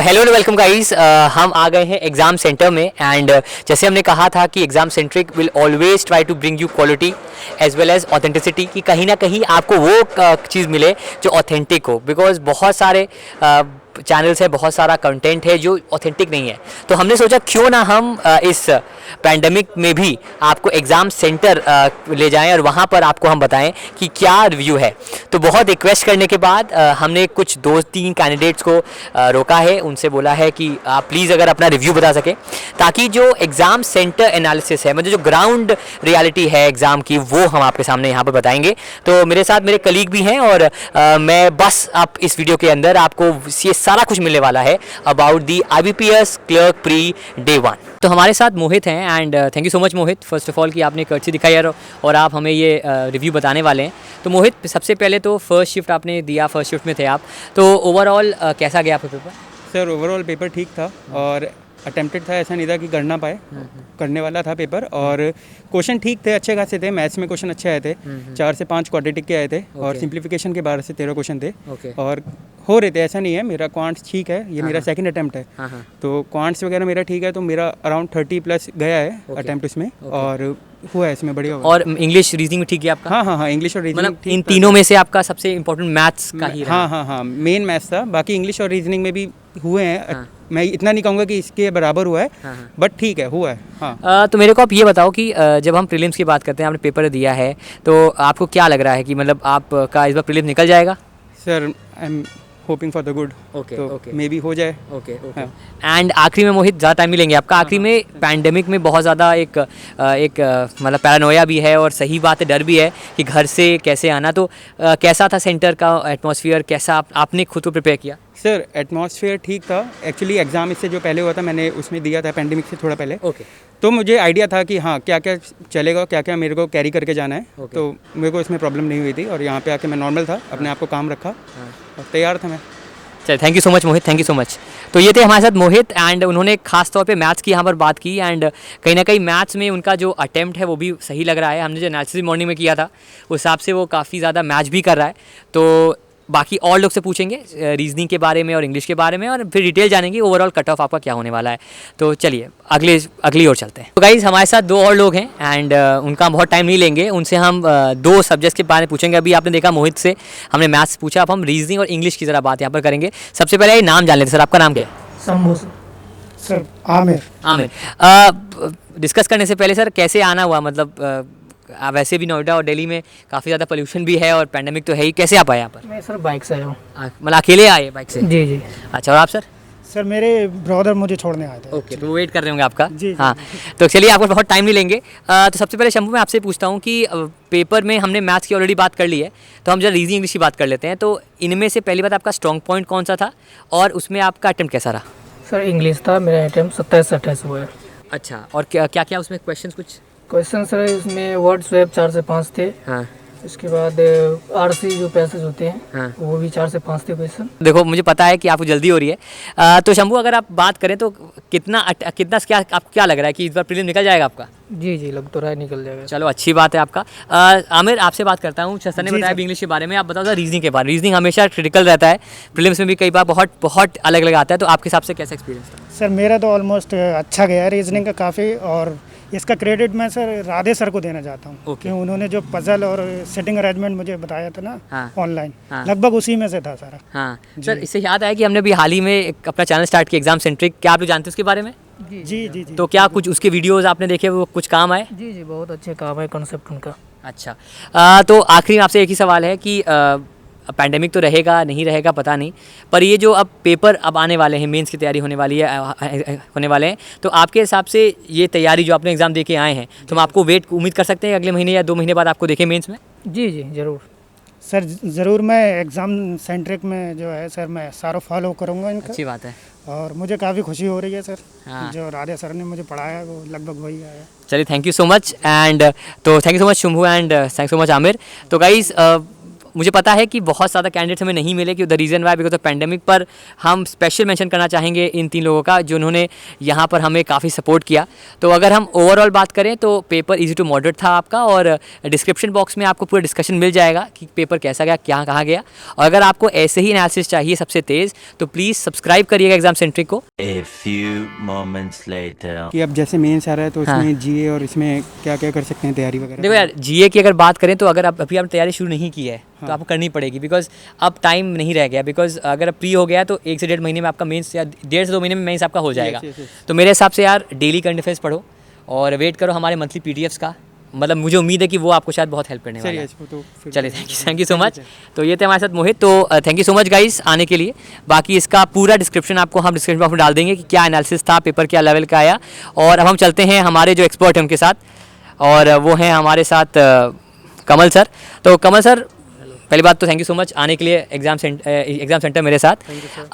Hello and welcome guys. हम आ गए हैं एग्ज़ाम सेंटर में एंड जैसे हमने कहा था कि exam centric will always try to bring you quality as well as authenticity, कि कहीं ना कहीं आपको वो चीज़ मिले जो ऑथेंटिक हो, बिकॉज बहुत सारे चैनल्स है, बहुत सारा कंटेंट है जो ऑथेंटिक नहीं है। तो हमने सोचा क्यों ना हम इस पैंडमिक में भी आपको एग्ज़ाम सेंटर ले जाएं और वहाँ पर आपको हम बताएं कि क्या रिव्यू है। तो बहुत रिक्वेस्ट करने के बाद हमने कुछ 2-3 कैंडिडेट्स को रोका है, उनसे बोला है कि आप प्लीज़ अगर अपना रिव्यू बता सकें, ताकि जो एग्ज़ाम सेंटर एनालिसिस है, मतलब जो ग्राउंड रियलिटी है एग्ज़ाम की, वो हम आपके सामने यहाँ पर बताएंगे। तो मेरे साथ मेरे कलीग भी हैं और मैं बस अब इस वीडियो के अंदर आपको ये सारा कुछ मिलने वाला है about the IBPS clerk pre day 1। तो हमारे साथ मोहित हैं and thank you so much Mohit, first of all कि आपने कर्टसी दिखाई यार और आप हमें ये रिव्यू बताने वाले हैं। तो मोहित, सबसे पहले तो फर्स्ट शिफ्ट आपने दिया, फर्स्ट शिफ्ट में थे आप, तो ओवरऑल कैसा गया आपका पेपर? सर ओवरऑल पेपर ठीक था और अटेम्प्टेड था, ऐसा नहीं था कि कर ना पाए, करने वाला था पेपर। और क्वेश्चन ठीक थे, अच्छे खासे थे, मैथ्स में क्वेश्चन अच्छे आए थे, 4 से 5 क्वाड्रेटिक के आए थे और सिंप्लीफिकेशन के 12 से 13 क्वेश्चन थे और हो रहे थे, ऐसा नहीं है। मेरा क्वांट्स ठीक है, ये मेरा सेकंड अटेम्प्ट है, तो क्वांट्स वगैरह मेरा ठीक है, तो मेरा अराउंड 30 प्लस गया है अटेम्प्ट इसमें और हुआ है इसमें बढ़िया। और इंग्लिश रीजनिंग में ठीक है आपका? हाँ, इंग्लिश और रीजनिंग मतलब इन तीनों में से आपका सबसे इंपॉर्टेंट मैथ्स का ही रहा? हाँ, मेन मैथ्स था, बाकी इंग्लिश और रीजनिंग में भी हुए हैं। मैं इतना नहीं कहूँगा कि इसके बराबर हुआ है, बट ठीक है, हुआ है। तो मेरे को आप ये बताओ कि जब हम प्रीलिम्स की बात करते हैं, आपने पेपर दिया है, तो आपको क्या लग रहा है कि मतलब आपका इस बार प्रीलिम्स निकल जाएगा? Sir I am hoping for the good, तो मे बी हो जाए। एंड आखिरी में मोहित, ज़्यादा टाइम नहीं लेंगे आपका, आखिरी में पैंडेमिक में बहुत ज़्यादा एक मतलब पैरानोया भी है और सही बात है, डर भी है कि घर से कैसे आना। तो कैसा था सेंटर का एटमॉस्फेयर, कैसा आपने खुद को प्रिपेयर किया? सर एटमॉस्फेयर ठीक था, एक्चुअली एग्ज़ाम इससे जो पहले हुआ था मैंने उसमें दिया था पैंडेमिक से थोड़ा पहले। तो मुझे आइडिया था कि हाँ क्या क्या चलेगा, क्या क्या मेरे को कैरी करके जाना है। तो मेरे को इसमें प्रॉब्लम नहीं हुई थी और यहाँ पे आके मैं नॉर्मल था, अपने आप को काम रखा और तैयार था मैं। चलिए, thank you so much Mohit, thank you so much. तो ये थे हमारे साथ मोहित एंड उन्होंने खास तौर पे मैथ्स की यहाँ पर बात की एंड कहीं ना कहीं मैथ्स में उनका जो अटेम्प्ट है वो भी सही लग रहा है। हमने जो एनालिसिस मॉर्निंग में किया था उस हिसाब से वो काफ़ी ज़्यादा मैच भी कर रहा है। तो बाकी और लोग से पूछेंगे रीजनिंग के बारे में और इंग्लिश के बारे में और फिर डिटेल जानेंगे ओवरऑल कट ऑफ आपका क्या होने वाला है। तो चलिए अगली ओर चलते हैं। तो गाइज़, हमारे साथ 2 और लोग हैं एंड उनका बहुत टाइम नहीं लेंगे, उनसे हम 2 सब्जेक्ट्स के बारे में पूछेंगे। अभी आपने देखा मोहित से हमने मैथ्स पूछा, अब हम रीजनिंग और इंग्लिश की ज़रा बात यहाँ पर करेंगे। सबसे पहले ये नाम जान लेते सर, आपका नाम क्या है? शंभू सर। आमिर। डिस्कस करने से पहले सर, कैसे आना हुआ? मतलब वैसे भी नोएडा और दिल्ली में काफ़ी ज़्यादा पोल्यूशन भी है और पैंडेमिक तो है ही, कैसे आप आए यहाँ पर? मैं सर बाइक से आया हूँ। मतलब अकेले आए बाइक से? जी। अच्छा, और आप सर? सर मेरे ब्रदर मुझे छोड़ने आए थे। ओके, तो वो वेट कर रहे होंगे आपका? जी। हाँ, तो चलिए आपको बहुत टाइम नहीं लेंगे। तो सबसे पहले शंभू, मैं आपसे पूछता हूँ कि पेपर में हमने मैथ्स की ऑलरेडी बात कर ली है, तो हम जरा रीजनिंग इंग्लिश की बात कर लेते हैं। तो इनमें से पहली बात, आपका स्ट्रॉन्ग पॉइंट कौन सा था और उसमें आपका अटेम्प्ट कैसा रहा? सर इंग्लिश था, मेरा अटेम्प्ट 27 से 28 हुआ है। अच्छा, और क्या क्या उसमें क्वेश्चन कुछ? क्वेश्चन सर इसमें वर्ड स्वैप 4 से 5 थे। हाँ। इसके बाद RC जो पैसेज होते हैं, हाँ। वो भी 4 से 5 थे क्वेश्चन। देखो, मुझे पता है कि आपको जल्दी हो रही है, तो शंभू अगर आप बात करें तो कितना क्या आपको क्या लग रहा है कि इस बार प्रीलिम निकल जाएगा आपका? जी लग तो रहा है निकल जाएगा। चलो, अच्छी बात है आपका। आमिर, आपसे बात करता हूँ। सर ने बताया इंग्लिश के बारे में, आप बताओ सर रीजनिंग के बारे में। रीजनिंग हमेशा क्रिटिकल रहता है, प्रीलिम्स में भी कई बार बहुत अलग अलग आता है, तो आपके हिसाब से कैसा एक्सपीरियंस था? सर मेरा तो ऑलमोस्ट अच्छा गया है रीजनिंग का काफ़ी, और इसका क्रेडिट मैं सर राधे सर को देना चाहता हूँ कि उन्होंने जो पजल और सेटिंग अरेंजमेंट मुझे बताया था ना ऑनलाइन, लगभग उसी में से था सारा। हाँ सर, इससे याद आया कि हमने भी हाल ही में एक अपना चैनल स्टार्ट किया एग्जाम सेंट्रिक, क्या आप लोग जानते हैं उसके बारे में? जी। तो क्या कुछ उसके वीडियोस आपने देखे, वो कुछ काम आए? जी बहुत अच्छे काम है कॉन्सेप्ट उनका। अच्छा, तो आखिरी में आपसे एक ही सवाल है कि पैंडेमिक तो रहेगा नहीं रहेगा पता नहीं, पर ये जो अब पेपर अब आने वाले हैं, मेंस की तैयारी होने वाली है, होने वाले हैं, तो आपके हिसाब से ये तैयारी जो आपने एग्ज़ाम दे के आए हैं, तो हम आपको उम्मीद कर सकते हैं अगले महीने या 2 महीने बाद आपको देखें मेंस में? जी ज़रूर सर, ज़रूर। मैं एग्ज़ाम सेंट्रिक में जो है सर, मैं सारा फॉलो करूँगा इनका। अच्छी बात है और मुझे काफ़ी खुशी हो रही है सर। जो राधे सर ने मुझे पढ़ाया वो लगभग वही आया। चलिए, thank you so much and तो thank you so much Shambhu and thank so much Aamir. तो गाइस, मुझे पता है कि बहुत ज़्यादा कैंडिडेट्स हमें नहीं मिले कि the reason why because of pandemic, पर हम स्पेशल मेंशन करना चाहेंगे इन 3 लोगों का जिन्होंने यहाँ पर हमें काफ़ी सपोर्ट किया। तो अगर हम ओवरऑल बात करें तो पेपर इजी टू मॉडरेट था आपका, और डिस्क्रिप्शन बॉक्स में आपको पूरा डिस्कशन मिल जाएगा कि पेपर कैसा गया, क्या कहाँ गया। और अगर आपको ऐसे ही एनालिसिस चाहिए सबसे तेज़, तो प्लीज़ सब्सक्राइब करिएगा एग्जाम सेंट्रिक को। A few moments later. कि अब जैसे मेंस आ रहा है तो हाँ। इसमें जीए और इसमें क्या क्या कर सकते हैं तैयारी वगैरह? देखो यार, जीए की अगर बात करें तो अगर आप अभी आपने तैयारी शुरू नहीं की है तो आपको करनी पड़ेगी, बिकॉज अब टाइम नहीं रह गया। बिकॉज अगर अब प्री हो गया तो 1 से 1.5 महीने में आपका मेंस, या 1.5 से 2 महीने में मेंस आपका हो जाएगा। yes, yes. तो मेरे हिसाब से यार डेली करंट अफेयर्स पढ़ो और वेट करो हमारे मंथली पीडीएफ्स का। मतलब मुझे उम्मीद है कि वो आपको शायद बहुत हेल्प करने वाला चलिए है। इसको तो फिर चलिए, थैंक यू सो मच। तो ये थे हमारे साथ मोहित। तो thank you so much guys आने के लिए। बाकी इसका पूरा डिस्क्रिप्शन आपको हम डिस्क्रिप्शन बॉक्स में डाल देंगे कि क्या एनालिसिस था, पेपर क्या लेवल का आया। और अब हम चलते हैं हमारे जो एक्सपर्ट हैं उनके साथ, और वो हैं हमारे साथ कमल सर। तो कमल सर, पहली बात तो थैंक यू सो मच आने के लिए एग्जाम सेंटर मेरे साथ।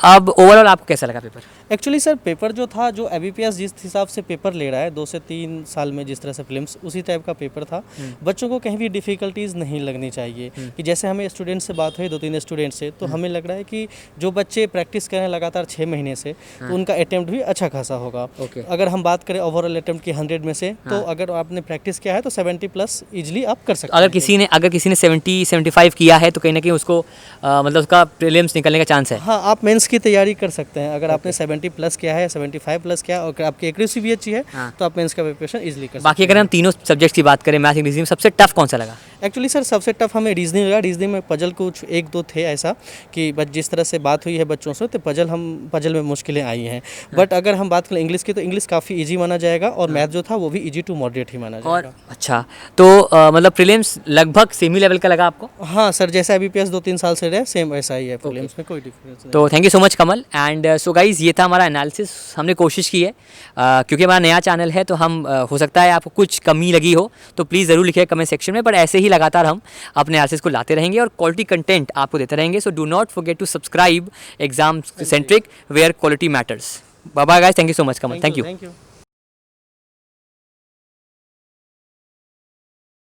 अब ओवरऑल आपको कैसा लगा पेपर? एक्चुअली सर पेपर जो था, जो एबीपीएस जिस हिसाब से पेपर ले रहा है 2 से 3 साल में जिस तरह से फिल्म्स, उसी टाइप का पेपर था। बच्चों को कहीं भी डिफ़िकल्टीज़ नहीं लगनी चाहिए। कि जैसे हमें स्टूडेंट से बात हुई 2-3 स्टूडेंट से, तो हमें लग रहा है कि जो बच्चे प्रैक्टिस कर रहे हैं लगातार 6 महीने से, तो उनका अटैम्प्ट भी अच्छा खासा होगा। Okay. अगर हम बात करें ओवरऑल अटैम्प्ट की 100 में से, तो अगर आपने प्रैक्टिस किया है तो 70+ ईजिली आप कर सकते हैं। अगर किसी ने 70-75 किया है तो कहीं ना कहीं उसको मतलब उसका प्रीलिम्स निकलने का चांस है। हाँ, आप मेंस की तैयारी कर सकते हैं। अगर आपने 70+ किया है, 75+ किया और आपकी एक्यूरेसी भी अच्छी है, तो आप मेंस का प्रिपरेशन इजीली कर सकते हैं। बाकी अगर हम तीनों सब्जेक्ट्स की बात करें, मैथ, इंग्लिश में सबसे टफ कौन सा लगा? एक्चुअली सर सबसे टफ हमें रीजनिंग लगा। रीजनिंग में पजल कुछ 1-2 थे ऐसा कि बस जिस तरह से बात हुई है बच्चों से, तो पजल में मुश्किलें आई हैं। बट अगर हम बात करें इंग्लिश की, तो इंग्लिश काफ़ी इजी माना जाएगा, और मैथ जो था वो भी इजी टू मॉडरेट ही माना और जाएगा। अच्छा, तो मतलब प्रीलिम्स लगभग सेमी लेवल का लगा आपको? हाँ सर, जैसा एबीपीएस 2-3 साल से रहे सेम वैसा ही है। प्रीलिम्स में कोई डिफरेंस नहीं। तो thank you so much Kamal. And so guys, ये था हमारा एनालिसिस। हमने कोशिश की है क्योंकि हमारा नया चैनल है, तो हम हो सकता है आपको कुछ कमी लगी हो तो प्लीज़ ज़रूर लिखिए कमेंट सेक्शन में। पर ऐसे ही लगातार हम अपने एनालिसिस को लाते रहेंगे और क्वालिटी कंटेंट आपको देते रहेंगे। So do not forget to subscribe exam centric where quality matters. Bye bye guys, thank you so much Kamal, thank you. Thank you.